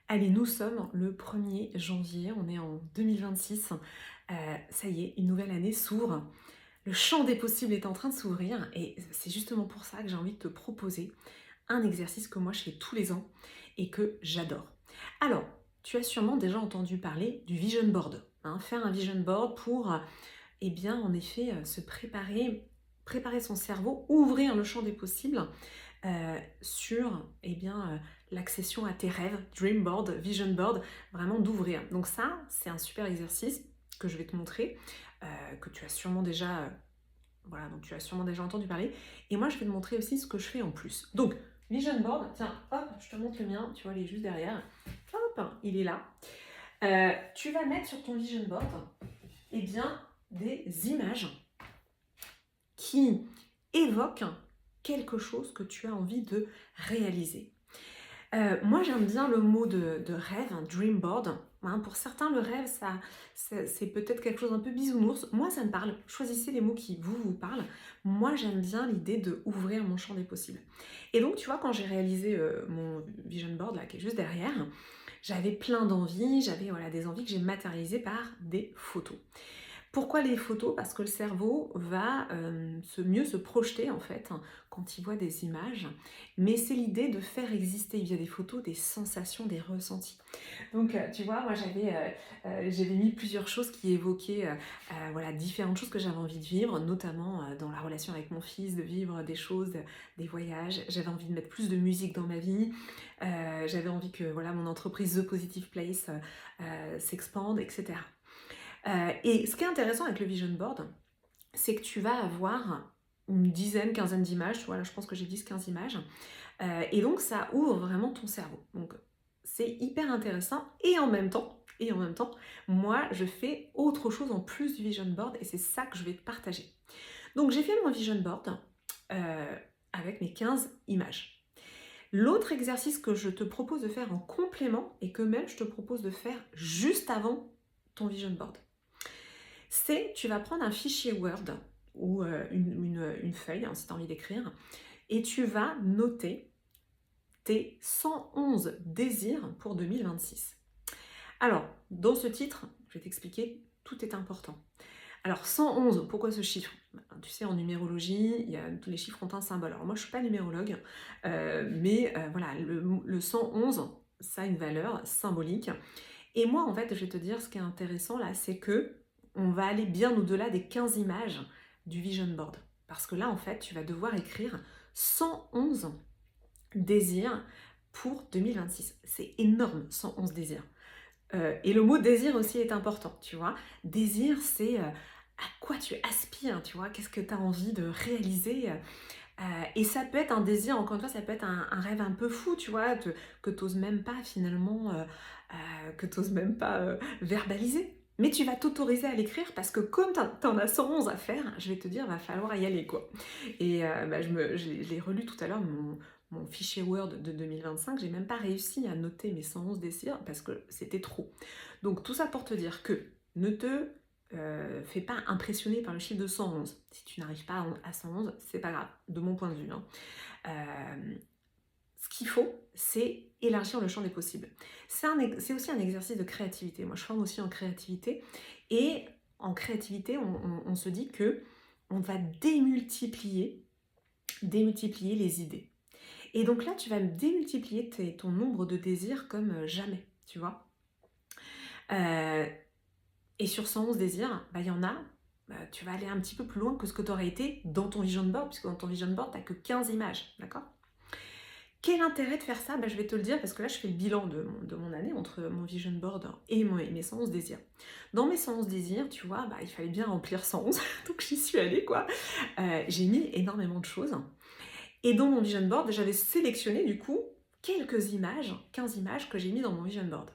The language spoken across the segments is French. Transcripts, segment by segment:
Allez, nous sommes le 1er janvier, on est en 2026. Ça y est, une nouvelle année s'ouvre. Le champ des possibles est en train de s'ouvrir et c'est justement pour ça que j'ai envie de te proposer un exercice que moi je fais tous les ans et que j'adore. Alors, tu as sûrement déjà entendu parler du vision board, hein. Faire un vision board pour, eh bien, en effet, se préparer son cerveau, ouvrir le champ des possibles sur eh bien, l'accession à tes rêves, dream board, vision board, vraiment d'ouvrir. Donc ça, c'est un super exercice que je vais te montrer, que tu as sûrement déjà, voilà, donc tu as sûrement déjà entendu parler. Et moi, je vais te montrer aussi ce que je fais en plus. Donc, vision board, tiens, hop, je te montre le mien, tu vois, il est juste derrière. Hop, il est là. Tu vas mettre sur ton vision board, eh bien, des images qui évoquent quelque chose que tu as envie de réaliser. Moi, j'aime bien le mot de rêve, un dream board. Hein. Pour certains, le rêve, c'est peut-être quelque chose un peu bisounours. Moi, ça me parle. Choisissez les mots qui vous parlent. Moi, j'aime bien l'idée de ouvrir mon champ des possibles. Et donc, tu vois, quand j'ai réalisé mon vision board, là, qui est juste derrière, j'avais plein d'envies. J'avais voilà, des envies que j'ai matérialisées par des photos. Pourquoi les photos? Parce que le cerveau va mieux se projeter en fait quand il voit des images, mais c'est l'idée de faire exister via des photos des sensations, des ressentis. Donc tu vois, moi j'avais mis plusieurs choses qui évoquaient voilà, différentes choses que j'avais envie de vivre, notamment dans la relation avec mon fils, de vivre des choses, des voyages. J'avais envie de mettre plus de musique dans ma vie, j'avais envie que voilà, mon entreprise The Positive Place s'expande, etc. Et ce qui est intéressant avec le vision board, c'est que tu vas avoir une dizaine, quinzaine d'images. Tu vois, là, je pense que j'ai 10-15 images. Et donc, ça ouvre vraiment ton cerveau. Donc, c'est hyper intéressant. Et en même temps, moi, je fais autre chose en plus du vision board et c'est ça que je vais te partager. Donc, j'ai fait mon vision board avec mes 15 images. L'autre exercice que je te propose de faire en complément et que même je te propose de faire juste avant ton vision board, c'est tu vas prendre un fichier Word ou une feuille, hein, si tu as envie d'écrire, et tu vas noter tes 111 désirs pour 2026. Alors, dans ce titre, je vais t'expliquer, tout est important. Alors, 111, pourquoi ce chiffre? Tu sais, en numérologie, tous les chiffres ont un symbole. Alors, moi, je ne suis pas numérologue, mais voilà, le 111, ça a une valeur symbolique. Et moi, en fait, je vais te dire, ce qui est intéressant là, c'est que on va aller bien au-delà des 15 images du vision board. Parce que là, en fait, tu vas devoir écrire 111 désirs pour 2026. C'est énorme, 111 désirs. Et le mot désir aussi est important, tu vois. Désir, c'est à quoi tu aspires, tu vois. Qu'est-ce que tu as envie de réaliser et ça peut être un désir, encore une fois, ça peut être un rêve un peu fou, tu vois, que tu n'oses même pas finalement, que tu même pas verbaliser. Mais tu vas t'autoriser à l'écrire parce que comme tu en as 111 à faire, je vais te dire, va falloir y aller, quoi. Et je l'ai relu tout à l'heure, mon fichier Word de 2025, j'ai même pas réussi à noter mes 111 désirs parce que c'était trop. Donc tout ça pour te dire que ne te fais pas impressionner par le chiffre de 111. Si tu n'arrives pas à 111, c'est pas grave, de mon point de vue. Hein. Ce qu'il faut, c'est élargir le champ des possibles. C'est aussi un exercice de créativité. Moi, je forme aussi en créativité. Et en créativité, on se dit que on va démultiplier les idées. Et donc là, tu vas démultiplier ton nombre de désirs comme jamais, tu vois. Et sur 111 désirs, il y en a, tu vas aller un petit peu plus loin que ce que tu aurais été dans ton vision board, puisque dans ton vision board, tu n'as que 15 images, d'accord? Quel intérêt de faire ça? Je vais te le dire, parce que là, je fais le bilan de mon année entre mon vision board et mes 111 désirs. Dans mes 111 désirs, tu vois, il fallait bien remplir 111, donc j'y suis allée, quoi. J'ai mis énormément de choses. Et dans mon vision board, j'avais sélectionné, du coup, quelques images, 15 images que j'ai mis dans mon vision board.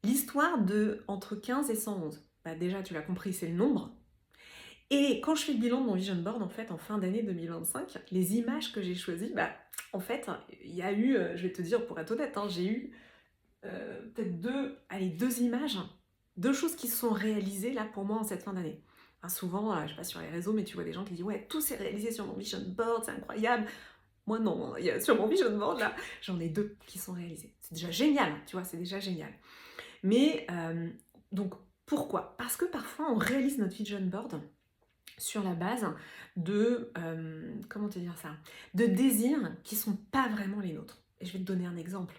L'histoire de entre 15 et 111, déjà tu l'as compris, c'est le nombre. Et quand je fais le bilan de mon vision board, en fait, en fin d'année 2025, les images que j'ai choisies, en fait, il y a eu, je vais te dire pour être honnête, hein, j'ai eu peut-être deux images, deux choses qui se sont réalisées là pour moi en cette fin d'année. Souvent, je sais pas sur les réseaux, mais tu vois des gens qui disent ouais, tout s'est réalisé sur mon vision board, c'est incroyable. Moi non, hein. Il y a sur mon vision board là, j'en ai 2 qui sont réalisés. C'est déjà génial, tu vois? C'est déjà génial. Mais donc pourquoi? Parce que parfois on réalise notre vision board sur la base de, comment te dire ça? De désirs qui sont pas vraiment les nôtres. Et je vais te donner un exemple.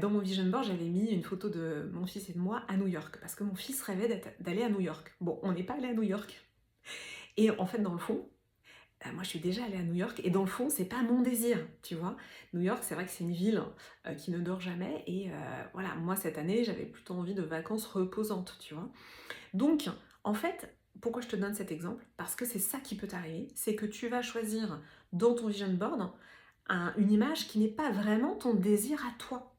Dans mon vision board, j'avais mis une photo de mon fils et de moi à New York, parce que mon fils rêvait d'aller à New York. Bon, on n'est pas allé à New York. Et en fait, dans le fond, moi je suis déjà allée à New York, et dans le fond, c'est pas mon désir, tu vois. New York, c'est vrai que c'est une ville qui ne dort jamais, et voilà, moi cette année, j'avais plutôt envie de vacances reposantes, tu vois. Donc, en fait, pourquoi je te donne cet exemple? Parce que c'est ça qui peut t'arriver, c'est que tu vas choisir dans ton vision board une image qui n'est pas vraiment ton désir à toi.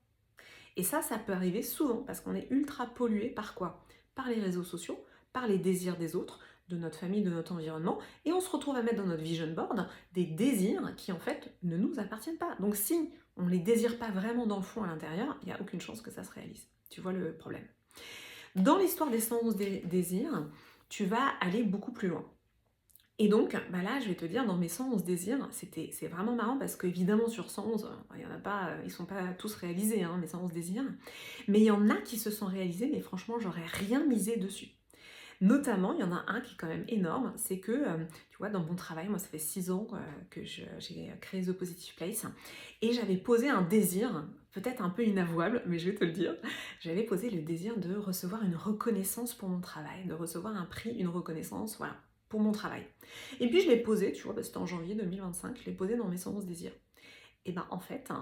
Et ça peut arriver souvent parce qu'on est ultra pollué par quoi? Par les réseaux sociaux, par les désirs des autres, de notre famille, de notre environnement, et on se retrouve à mettre dans notre vision board des désirs qui en fait ne nous appartiennent pas. Donc si on ne les désire pas vraiment dans le fond à l'intérieur, il n'y a aucune chance que ça se réalise. Tu vois le problème. Dans l'histoire des 111 désirs, tu vas aller beaucoup plus loin. Et donc, bah là, je vais te dire, dans mes 111 désirs, c'est vraiment marrant parce qu'évidemment, sur 111, il y en a pas, ils sont pas tous réalisés, hein, mes 111 désirs. Mais il y en a qui se sont réalisés, mais franchement, j'aurais rien misé dessus. Notamment, il y en a un qui est quand même énorme, c'est que, tu vois, dans mon travail, moi, ça fait 6 ans que j'ai créé The Positive Place, et j'avais posé un désir, peut-être un peu inavouable, mais je vais te le dire, j'avais posé le désir de recevoir une reconnaissance pour mon travail, de recevoir un prix, une reconnaissance, voilà, pour mon travail. Et puis je l'ai posé, tu vois, bah, c'était en janvier 2025, je l'ai posé dans mes 111 désirs. Et ben en fait,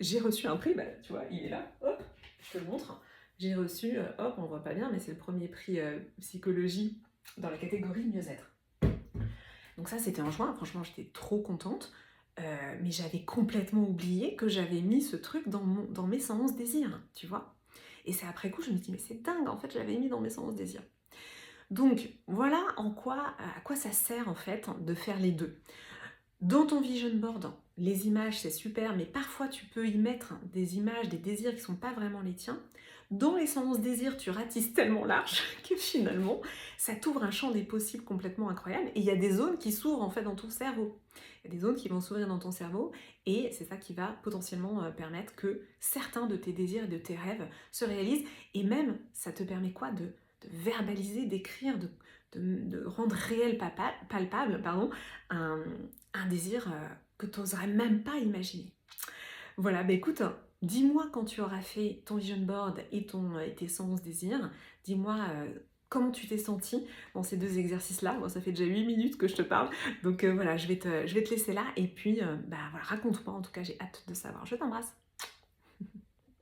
j'ai reçu un prix, bah, tu vois, il est là, hop, je te le montre. J'ai reçu, hop, on voit pas bien, mais c'est le premier prix psychologie dans la catégorie mieux-être. Donc ça, c'était en juin, franchement, j'étais trop contente. Mais j'avais complètement oublié que j'avais mis ce truc dans mes 111 désirs, tu vois. Et c'est après coup, je me dis, mais c'est dingue, en fait, je l'avais mis dans mes 111 désirs. Donc, voilà à quoi ça sert, en fait, de faire les deux. Dans ton vision board, les images, c'est super, mais parfois tu peux y mettre des images, des désirs qui ne sont pas vraiment les tiens. Dans les 111 désirs, tu ratisses tellement large que finalement, ça t'ouvre un champ des possibles complètement incroyable. Et il y a des zones qui s'ouvrent en fait dans ton cerveau. Il y a des zones qui vont s'ouvrir dans ton cerveau, et c'est ça qui va potentiellement permettre que certains de tes désirs et de tes rêves se réalisent. Et même, ça te permet quoi de verbaliser, d'écrire, de rendre réel, palpable, pardon, un désir que tu n'oserais même pas imaginer. Voilà, bah écoute, dis-moi quand tu auras fait ton vision board et tes 111 désirs, dis-moi comment tu t'es senti dans ces deux exercices-là. Bon, ça fait déjà 8 minutes que je te parle, donc voilà, je vais te laisser là, et puis bah, voilà, raconte-moi, en tout cas j'ai hâte de savoir. Je t'embrasse.